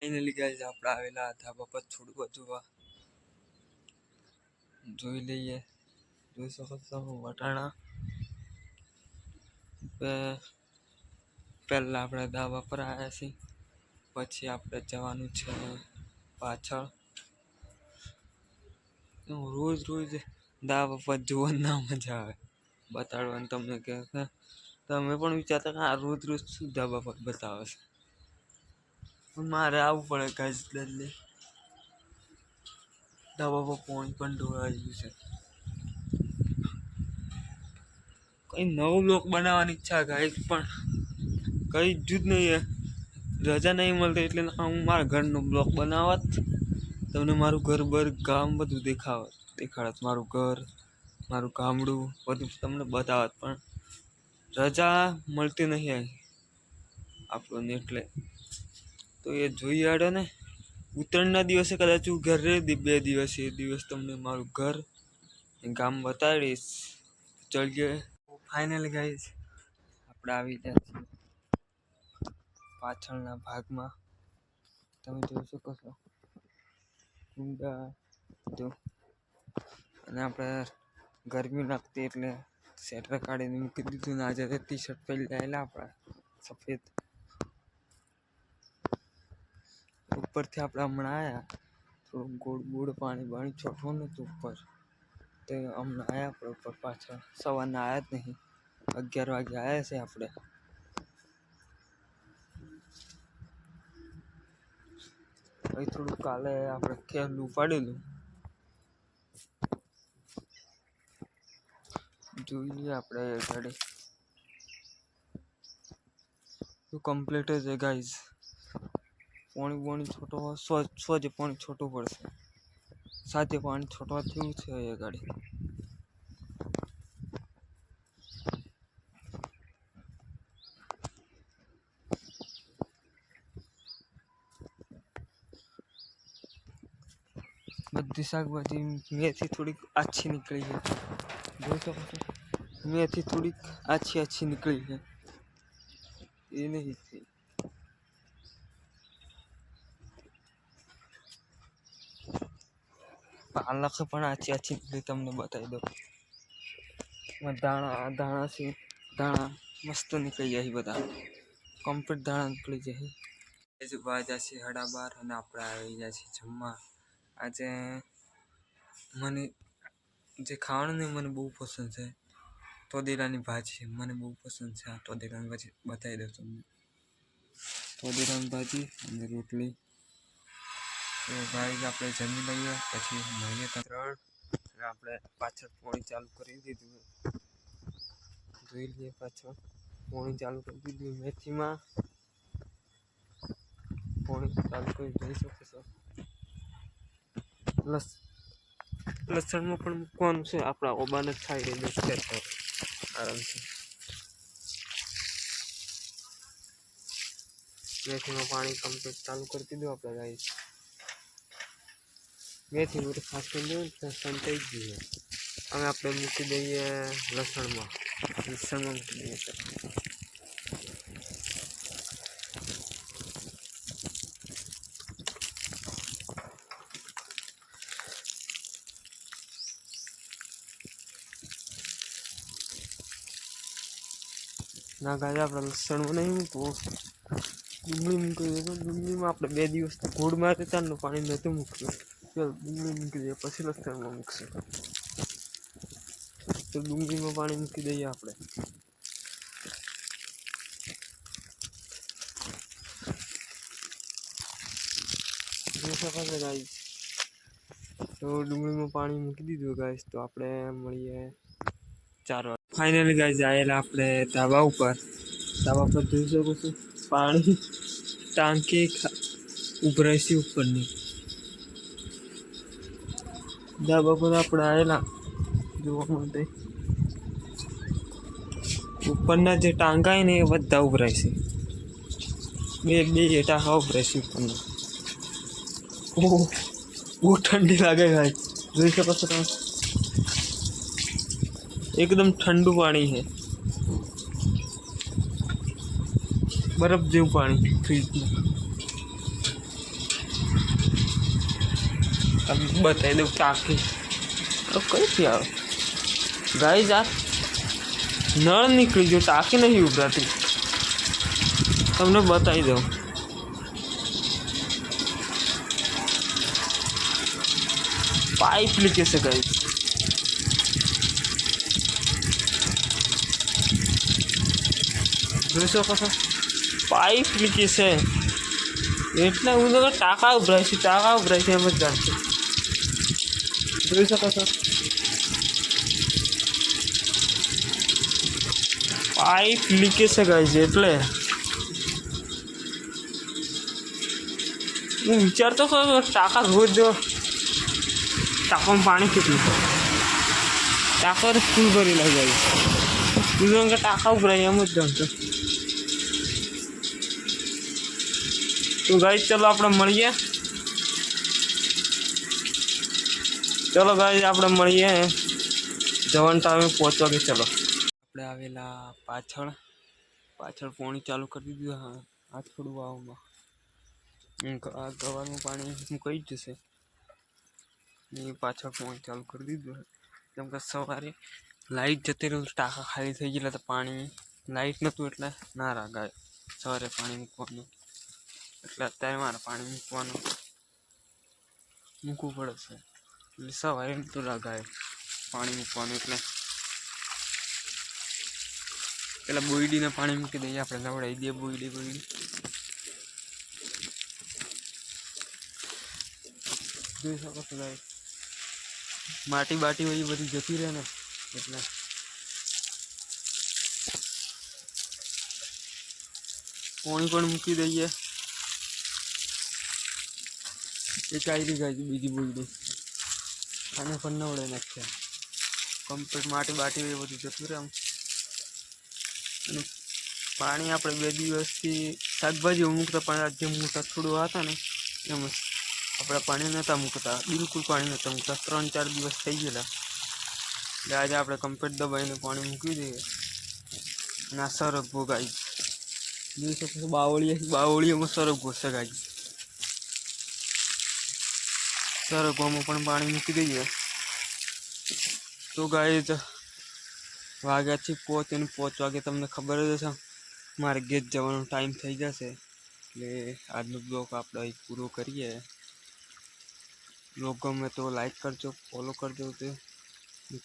Finally guys આપણે આવેલા ધાબા પર થોડું બધું જોઈ લઈએ. જોઈ શકો છો વટાણા. પહેલા આપણે ધાબા પર આવ્યા છીએ, પછી આપણે જવાનું છે પાછળ. રોજ રોજ ધાબા પર જોવાની ના મજા આવે બતાડવાનું તમને કે તમે પણ વિચારતા કે આ રોજ રોજ શું ધાબા પર બતાવે છે, પણ મારે આવવું પડે ગાઈસ. જલ્દી ધાબા પર પાણી પણ ઢોળાઈ ગયું છે. કઈ નવું બ્લોક બનાવવાની ઈચ્છા ગાઈસ, પણ કઈ જ નહીં. રજા નહીં મળતી એટલે હું મારા ઘરનો બ્લોક બનાવત, તમને મારું ઘર ગામ બધું દેખાડત. મારું ઘર, મારું ગામડું બધું તમને બતાવત, પણ રજા મળતી નહીં આપણને. એટલે તો એ જોઈ આડે ને ઉત્તરાયણના દિવસે કદાચ હું ઘરે 2 દિવસ, એ દિવસ તમને મારું ઘર ગામ બતાડીશ. ચલીએ. ફાઇનલી ગાઈસ આપણે આવી ગયા છીએ પાછળના ભાગમાં. તમે જોઈ શકો છો કુંડા બધું. અને આપણે ગરમી લાગતી એટલે સ્વેટર કાઢીને મૂકી દીધું ને આજે ટી શર્ટ પહેરી આવેલા આપણે સફેદ. ઉપરથી આપણે હમણાં આવ્યા, થોડું ગોળ પાણી છોટવું નતું ઉપર, તો હમણાં આવ્યા આપણે ઉપર પાછળ. સવારના આવ્યા જ નહીં, 11 વાગે આવ્યા છે આપણે. અહીં થોડું કાલે આપણે ખેલું પાડેલું જોઈ લઈએ આપણે. ગાડી તો કમ્પ્લીટ જ છે ગાઈઝ. પાણી છોટો સોજે પાણી છોટું પડશે, સાથે પાણી છોટવા થયું છે એ ગાડી. બધી શાકભાજી મેથી થોડીક આછી નીકળી છે, જોઈ શકો છો. મેથી થોડીક આછી નીકળી છે, એ નહીં થઈ. પાલક પણ આછી નીકળી, તમને બતાવી દો. દાણા છે, દાણા મસ્ત નીકળી જાય બધા, કમ્પ્લીટ દાણા નીકળી જાય. વાજા છે 12:30 અને આપણે આવી ગયા છીએ જમવા. આજે મને જે ખાવાનું ને મને બહુ પસંદ છે, તોદેરાની ભાજી મને બહુ પસંદ છે. આ તોદેરાની ભાજી બતાવી દઉં તમને. તોદેરાની ભાજી અને રોટલી. તો ભાઈ આપણે જમી લઈએ, પછી મળીએ. 3 આપણે પાછળ પોણી ચાલુ કરી દીધું, જોઈ લઈએ. પાછળ પોણી ચાલુ કરી દીધું, મેથીમાં પોણી ચાલુ કરી જોઈ શકો છો. લસણમાં પણ મૂકવાનું છે, આપણા ઓબાને થાય આરામથી. મેથીમાં પાણી કમ્પ્લીટ ચાલુ કરી દીધું આપણે ગાઈસ. મેથી બધું ખાસ કરી દઈએ સંતાઈ જ જોઈએ. હવે આપણે મૂકી દઈએ લસણમાં મૂકી દઈએ. ના ગાય આપણે લસણમાં નહીં મૂકવું, ડુંગળી મૂકી દઈએ. ડુંગળીમાં આપણે 2 દિવસથી ગોળ મારી તારનું પાણી નહોતું મૂક્યું. ચાલો ડુંગળી મૂકી દઈએ, પછી લસણમાં મૂકશું. તો ડુંગળીમાં પાણી મૂકી દઈએ આપણે. જોઈ શકો છો ગાઈસ. તો ડુંગળીમાં પાણી મૂકી દીધું ગાઈસ. તો આપણે મળીએ 4 વાગે. ફાઇનલી ગાઈસ આવેલા આપણે ધાબા ઉપર. ધાબા પર જોઈ શકો છો પાણી ટાંકી ઉભરાય છે ઉપરની. ધાબા પર આપણે આવેલા જોવા માટે. ઉપરના જે ટાંકા ને એ બધા ઉભરાય છે, બે ટાંકા ઉભરાય છે ઉપરના. બહુ ઠંડી લાગે ભાઈ, જોઈ શકો છો તમે. એકદમ ઠંડુ પાણી છે, બરફ જેવું પાણી ફ્રીજનું. बताई दो टाँकी तो कई आओ गाइस आ नळ निकली जो टाँकी नहीं उभराती तमने बताई दो पाइप लीकेज से गाइस જોઈ શકો છો પાઇપ લીકેજ છે એટલે હું તો ટાંકા ઉભરાય છે એમ જ જાણશે જોઈ શકો છો પાઇપ લીકેજ છે ગાઈસ એટલે હું વિચારતો હતો ટાંકા રોજ ટાંકામાં પાણી કેટલું ટાંકા તો ફૂલ ભરેલા ગાઈસ બીજું કે ટાંકા ઉભરાય એમ જ જાણતો तो गाइस चलो આપણે મળીએ ચલો ગાઈસ આપણે મળીએ જવાન ટાઈમે પહોંચવા કે ચલો આપણે આવેલા પાછળ પાણી ચાલુ કરી દીધું હા આ થોડું વાવમાં આ ગવારનું પાણી મુકાઈ જશે ને પાછળ પાણી ચાલુ કરી દીધું કેમ કે સવારે લાઈટ જતી રહ્યું ટાંકા ખાલી થઈ ગયેલા તો પાણી લાઈટ નહોતું એટલે ના રાગાય સવારે પાણી મૂકવાનું એટલે અત્યારે મારે પાણી મૂકવું પડે છે એટલે સવારે નહોતું રાગાય પાણી મૂકવાનું એટલે પેલા બોયડીને પાણી મૂકી દઈએ આપણે નવડાવી દઈએ બોયડી જોઈ શકો છો ગાય માટી બાટી હોય એ બધી જતી રહે ને એટલે પાણી પણ મૂકી દઈએ એક આવી ગાય બીજી બોયડી આને પણ નવડાવી નાખ્યા કમ્પ્લીટ માટી બાટી હોય એ બધું જતું રહે આમ અને પાણી આપણે 2 દિવસથી શાકભાજી મૂકતા પણ આજે મોટા થોડું હતા ને એમ આપણે પાણી નહોતા મૂકતા બિલકુલ પાણી નહોતા મૂકતા 3-4 દિવસ થઈ ગયેલા એટલે આજે આપણે કમ્પ્લીટ દબાઈને પાણી મૂકી દઈએ ના સરગવો ગાય જોઈ શકો છો બાવળીઓમાં સરગવો છે ગાય સરગવામાં પણ પાણી મૂકી દઈએ તો ગાય વાગ્યા છે 5 વાગે તમને ખબર જ હશે મારે ઘેર જવાનો ટાઈમ થઈ જશે એટલે આજનો બ્લોગ આપણે અહીં પૂરો કરીએ બ્લોગ ગમે તો લાઈક કરજો ફોલો કરજો તે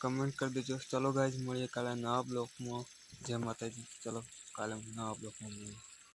કમેન્ટ કરી દેજો ચલો ગાઈઝ મળીએ કાલે નવા બ્લોગમાં જય માતાજી ચલો કાલે નવા બ્લોગમાં મળીએ